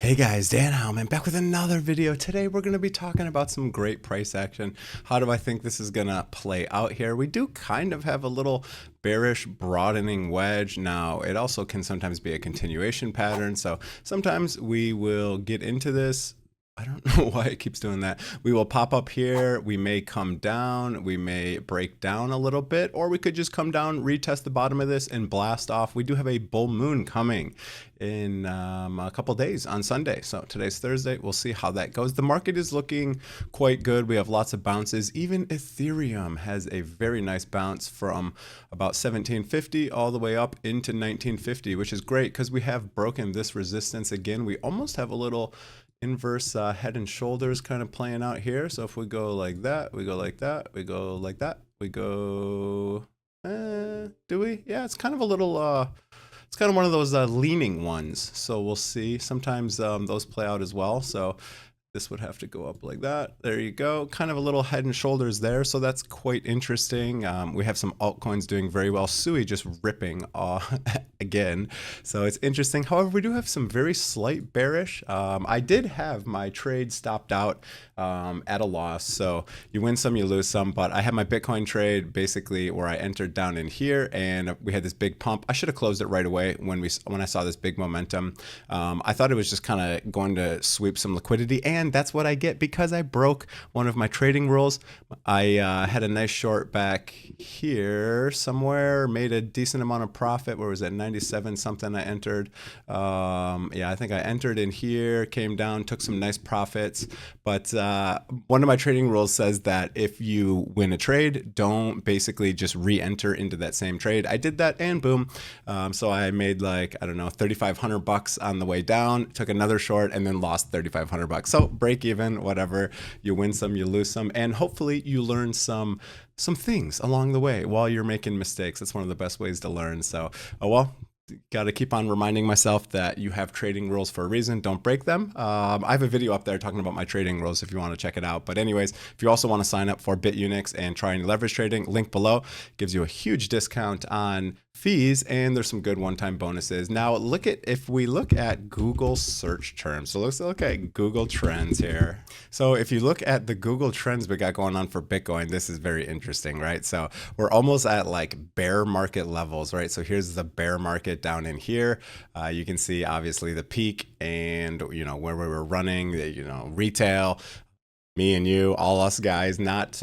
Hey guys, Dan Heilman back with another video. Today we're going to be talking about some great price action. How do I think this is going to play out here? We do kind of have a little bearish broadening wedge. Now, it also can sometimes be a continuation pattern. So sometimes we will get into this. I don't know why it keeps doing that. We will pop up here. We may come down. We may break down a little bit, or we could just come down, retest the bottom of this and blast off. We do have a bull moon coming in a couple days on Sunday. So today's Thursday. We'll see how that goes. The market is looking quite good. We have lots of bounces. Even Ethereum has a very nice bounce from about 1750 all the way up into 1950, which is great because we have broken this resistance again. We almost have a little inverse head and shoulders kind of playing out here. So if we go like that, we go like that, we go like that, we go, do we? Yeah, it's kind of a little, it's kind of one of those leaning ones. So we'll see. Sometimes those play out as well. So this would have to go up like that. There you go. Kind of a little head and shoulders there. So that's quite interesting. We have some altcoins doing very well. Sui just ripping again. So it's interesting. However, we do have some very slight bearish. I did have my trade stopped out at a loss. So you win some, you lose some. But I had my Bitcoin trade basically where I entered down in here and we had this big pump. I should have closed it right away when I saw this big momentum. I thought it was just kind of going to sweep some liquidity, and that's what I get because I broke one of my trading rules. I had a nice short back here somewhere, made a decent amount of profit. Where was it? 97 something I entered. Yeah, I think I entered in here, came down, took some nice profits. But one of my trading rules says that if you win a trade, don't basically just re-enter into that same trade. I did that and boom. So I made like, I don't know, 3,500 bucks on the way down, took another short and then lost 3,500 bucks. So break even, whatever. You win some, you lose some, and hopefully you learn some things along the way while you're making mistakes. That's one of the best ways to learn. So, oh well. Got to keep on reminding myself that you have trading rules for a reason. Don't break them. I have a video up there talking about my trading rules if you want to check it out. But anyways, if you also want to sign up for Bitunix and try any leverage trading, link below gives you a huge discount on fees, and there's some good one-time bonuses. Now if we look at Google search terms, so let's look at Google Trends here. So if you look at the Google Trends we got going on for Bitcoin, this is very interesting, right? So we're almost at like bear market levels, right? So here's the bear market down in here. You can see obviously the peak and where we were running, retail. Me and you, all us guys, not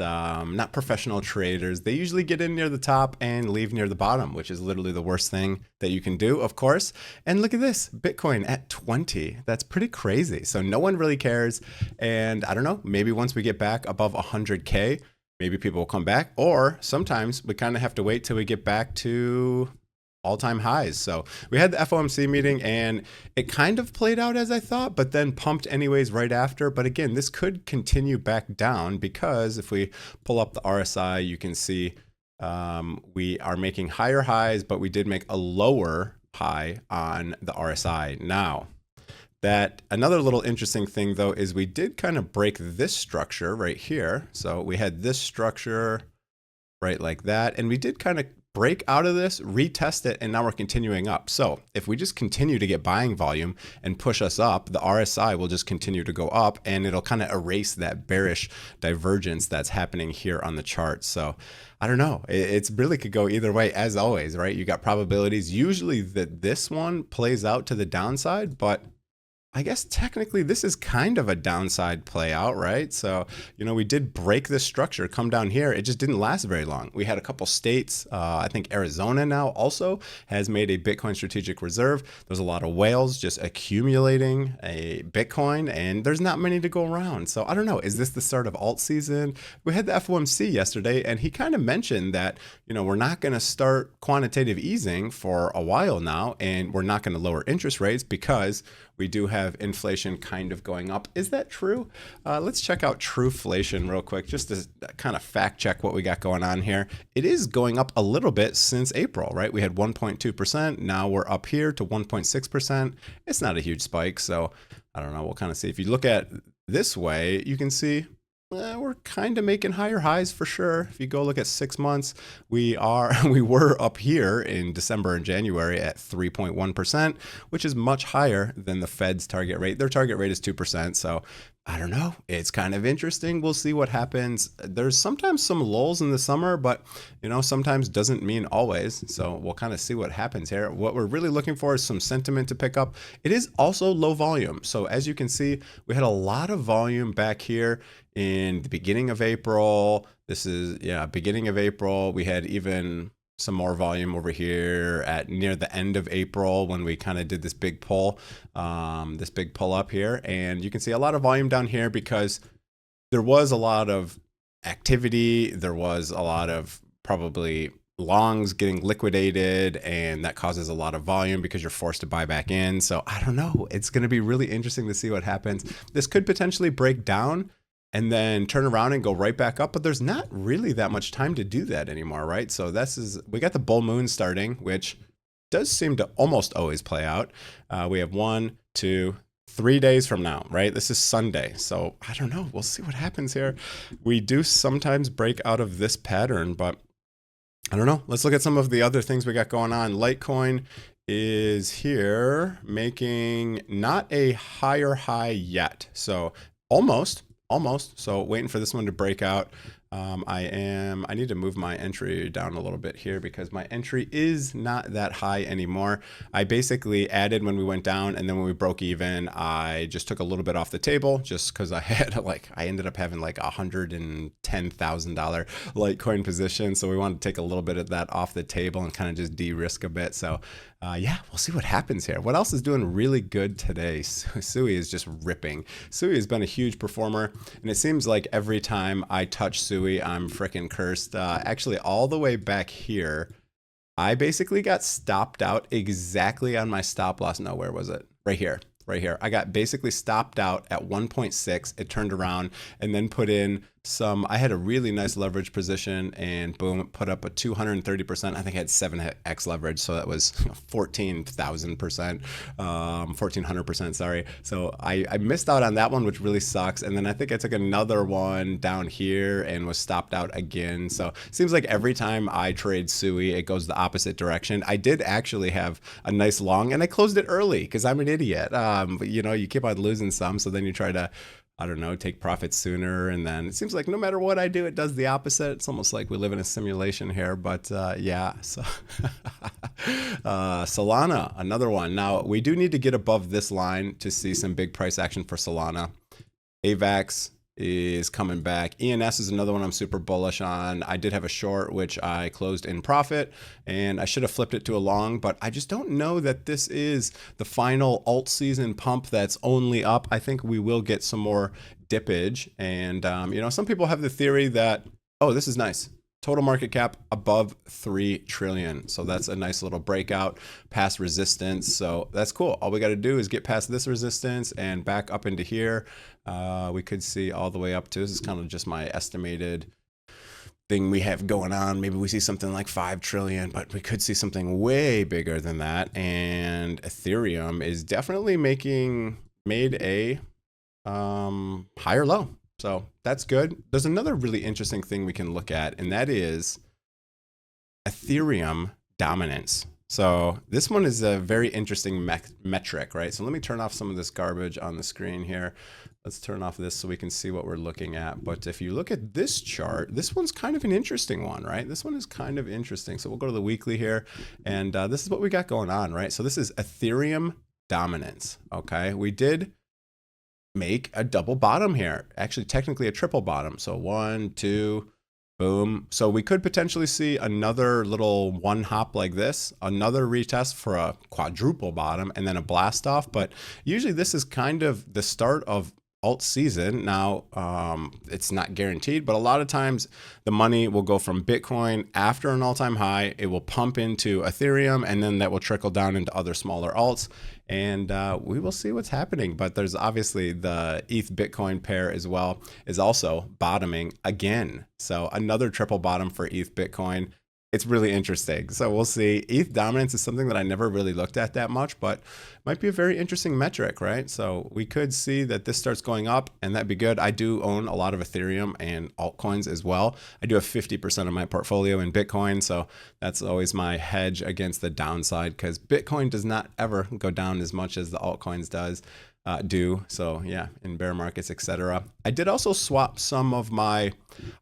professional traders. They usually get in near the top and leave near the bottom, which is literally the worst thing that you can do, of course. And look at this, Bitcoin at 20. That's pretty crazy. So no one really cares. And I don't know, maybe once we get back above 100K, maybe people will come back. Or sometimes we kind of have to wait till we get back to all-time highs. So we had the FOMC meeting and it kind of played out as I thought, but then pumped anyways right after. But again, this could continue back down because if we pull up the RSI, you can see we are making higher highs, but we did make a lower high on the RSI. Now, that another little interesting thing though is we did kind of break this structure right here. So we had this structure right like that, and we did kind of break out of this, retest it, and now we're continuing up. So if we just continue to get buying volume and push us up, the RSI will just continue to go up and it'll kind of erase that bearish divergence that's happening here on the chart. So I don't know, it's really could go either way as always, right? You got probabilities usually that this one plays out to the downside, but I guess technically this is kind of a downside play out, right? So, we did break this structure, come down here. It just didn't last very long. We had a couple states. I think Arizona now also has made a Bitcoin strategic reserve. There's a lot of whales just accumulating a Bitcoin and there's not many to go around. So I don't know, is this the start of alt season? We had the FOMC yesterday and he kind of mentioned that, we're not going to start quantitative easing for a while now, and we're not going to lower interest rates because we do have inflation kind of going up. Is that true? Let's check out Trueflation real quick, just to kind of fact check what we got going on here. It is going up a little bit since April, right? We had 1.2%. Now we're up here to 1.6%. It's not a huge spike. So I don't know. We'll kind of see. If you look at this way, you can see we're kind of making higher highs for sure. If you go look at 6 months, we were up here in December and January at 3.1%, which is much higher than the Fed's target rate. Their target rate is 2%. So I don't know. It's kind of interesting. We'll see what happens. There's sometimes some lulls in the summer, but sometimes doesn't mean always. So we'll kind of see what happens here. What we're really looking for is some sentiment to pick up. It is also low volume. So as you can see, we had a lot of volume back here in the beginning of April. This is, beginning of April. We had even some more volume over here at near the end of April when we kind of did this big pull up here. And you can see a lot of volume down here because there was a lot of activity. There was a lot of probably longs getting liquidated, and that causes a lot of volume because you're forced to buy back in. So I don't know. It's going to be really interesting to see what happens. This could potentially break down and then turn around and go right back up. But there's not really that much time to do that anymore, right? So we got the bull moon starting, which does seem to almost always play out. We have 1, 2, 3 days from now, right? This is Sunday. So I don't know. We'll see what happens here. We do sometimes break out of this pattern, but I don't know. Let's look at some of the other things we got going on. Litecoin is here making not a higher high yet. So almost. So waiting for this one to break out. I need to move my entry down a little bit here because my entry is not that high anymore. I basically added when we went down, and then when we broke even, I just took a little bit off the table just because I ended up having like $110,000 Litecoin position. So we wanted to take a little bit of that off the table and kind of just de-risk a bit. So we'll see what happens here. What else is doing really good today? Sui is just ripping. Sui has been a huge performer, and it seems like every time I touch Sui, I'm freaking cursed. Actually, all the way back here, I basically got stopped out exactly on my stop loss. No, where was it? Right here. I got basically stopped out at 1.6. It turned around and then put in I had a really nice leverage position, and boom, put up a 230%. I think I had 7x leverage. So that was 14,000%, 1,400%, sorry. So I missed out on that one, which really sucks. And then I think I took another one down here and was stopped out again. So it seems like every time I trade Sui, it goes the opposite direction. I did actually have a nice long, and I closed it early because I'm an idiot. But you keep on losing some. So then you try to, take profits sooner. And then it seems like no matter what I do, it does the opposite. It's almost like we live in a simulation here, but so Solana, another one. Now we do need to get above this line to see some big price action for Solana. AVAX is coming back. ENS is another one I'm super bullish on. I did have a short, which I closed in profit, and I should have flipped it to a long, but I just don't know that this is the final alt season pump that's only up. I think we will get some more dippage. And, some people have the theory that, oh, this is nice. Total market cap above 3 trillion. So that's a nice little breakout past resistance. So that's cool. All we got to do is get past this resistance and back up into here. We could see all the way up to, this is kind of just my estimated thing we have going on. Maybe we see something like 5 trillion, but we could see something way bigger than that. And Ethereum is definitely made a higher low. So that's good. There's another really interesting thing we can look at, and that is Ethereum dominance. So this one is a very interesting metric, right? So let me turn off some of this garbage on the screen here. Let's turn off this so we can see what we're looking at. But if you look at this chart, this one's kind of an interesting one, right? This one is kind of interesting. So we'll go to the weekly here, and this is what we got going on, right? So this is Ethereum dominance, okay? We did make a double bottom here, actually technically a triple bottom. So 1, 2, boom. So we could potentially see another little one hop like this, another retest for a quadruple bottom, and then a blast off. But usually this is kind of the start of alt season. Now, it's not guaranteed, but a lot of times the money will go from Bitcoin after an all-time high. It will pump into Ethereum, and then that will trickle down into other smaller alts. And we will see what's happening. But there's obviously the ETH Bitcoin pair as well is also bottoming again. So another triple bottom for ETH Bitcoin. it's really interesting. So we'll see. ETH dominance is something that I never really looked at that much, but might be a very interesting metric, right? So we could see that this starts going up, and that'd be good. I do own a lot of Ethereum and altcoins as well. I do have 50% of my portfolio in Bitcoin, so that's always my hedge against the downside, because Bitcoin does not ever go down as much as the altcoins do. So yeah, in bear markets, etc. I did also swap some of my,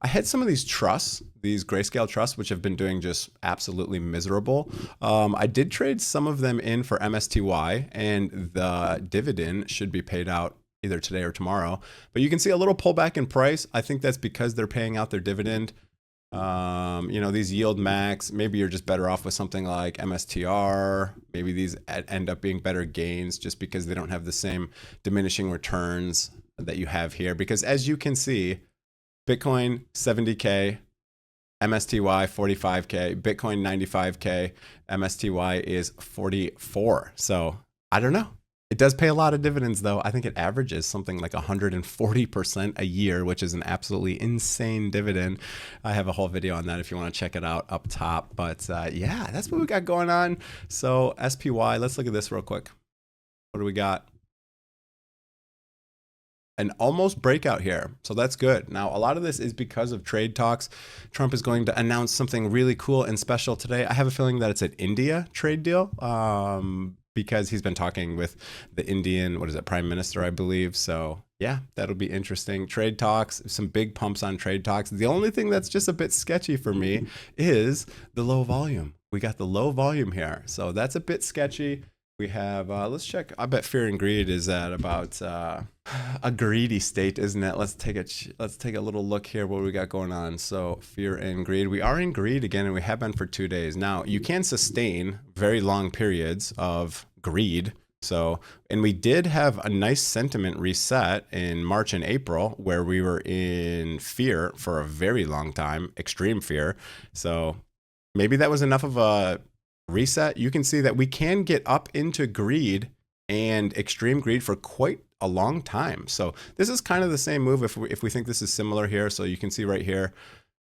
I had some of these trusts, these grayscale trusts, which have been doing just absolutely miserable. I did trade some of them in for MSTY, and the dividend should be paid out either today or tomorrow. But you can see a little pullback in price. I think that's because they're paying out their dividend. You know, these yield max, maybe you're just better off with something like MSTR. Maybe these end up being better gains just because they don't have the same diminishing returns that you have here. Because as you can see, Bitcoin 70K, MSTY 45K, Bitcoin 95K, MSTY is 44. So I don't know. It does pay a lot of dividends, though. I think it averages something like 140% a year, which is an absolutely insane dividend. I have a whole video on that if you want to check it out up top. But yeah, that's what we got going on. So SPY, let's look at this real quick. What do we got? An almost breakout here. So that's good. Now, a lot of this is because of trade talks. Trump is going to announce something really cool and special today. I have a feeling that it's an India trade deal. Because he's been talking with the Indian, Prime Minister, I believe. So yeah, that'll be interesting. Trade talks, some big pumps on trade talks. The only thing that's just a bit sketchy for me is the low volume. We got the low volume here. So that's a bit sketchy. We have, let's check. I bet fear and greed is at about a greedy state, isn't it? Let's take a little look here what we got going on. So fear and greed. We are in greed again, and we have been for 2 days. Now, you can sustain very long periods of greed. So, and we did have a nice sentiment reset in March and April where we were in fear for a very long time, extreme fear. So maybe that was enough of a reset. You can see that we can get up into greed and extreme greed for quite a long time. So this is kind of the same move if we think this is similar here. So you can see right here,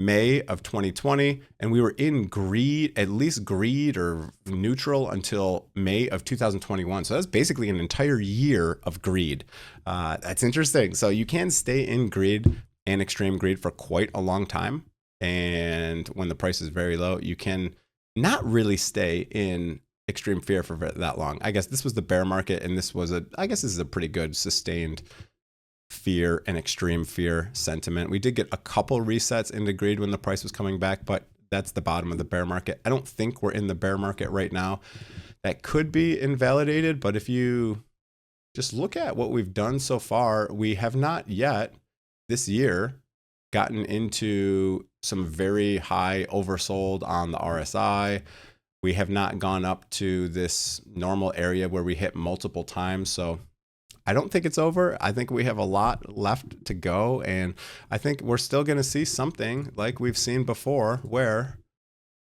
May of 2020, and we were in greed, at least greed or neutral until May of 2021. So that's basically an entire year of greed. That's interesting. So you can stay in greed and extreme greed for quite a long time. And when the price is very low, you can not really stay in extreme fear for that long. I guess this was the bear market, and this is a pretty good sustained fear and extreme fear sentiment. We did get a couple resets into greed when the price was coming back, but that's the bottom of the bear market. I don't think we're in the bear market right now. That could be invalidated, but if you just look at what we've done so far, we have not yet this year gotten into some very high oversold on the RSI. We have not gone up to this normal area where we hit multiple times. So I don't think it's over. I think we have a lot left to go. And I think we're still going to see something like we've seen before where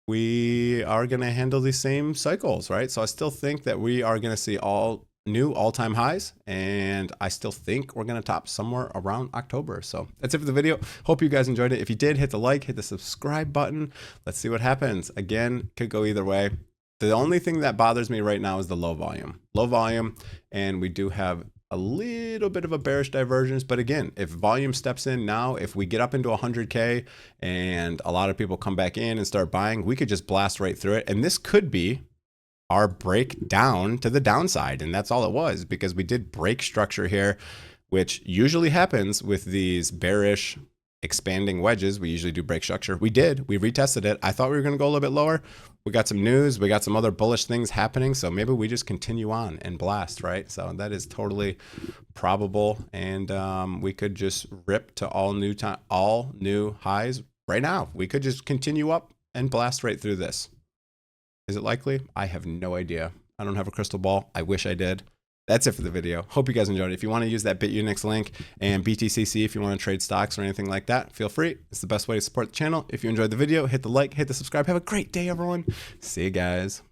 we are going to handle these same cycles, right? So I still think that we are going to see new all-time highs, and I still think we're going to top somewhere around October. So that's it for the video. Hope you guys enjoyed it. If you did, hit the like, hit the subscribe button. Let's see what happens. Again, could go either way. The only thing that bothers me right now is the low volume, and we do have a little bit of a bearish divergence. But again, if volume steps in now, if we get up into 100K and a lot of people come back in and start buying, we could just blast right through it. And this could be our break down to the downside. And that's all it was, because we did break structure here, which usually happens with these bearish expanding wedges. We usually do break structure. We retested it. I thought we were going to go a little bit lower. We got some news. We got some other bullish things happening. So maybe we just continue on and blast, right? So that is totally probable. And we could just rip to all new highs right now. We could just continue up and blast right through this. Is it likely? I have no idea. I don't have a crystal ball. I wish I did. That's it for the video. Hope you guys enjoyed it. If you want to use that Bitunix link and BTCC, if you want to trade stocks or anything like that, feel free. It's the best way to support the channel. If you enjoyed the video, hit the like, hit the subscribe. Have a great day, everyone. See you guys.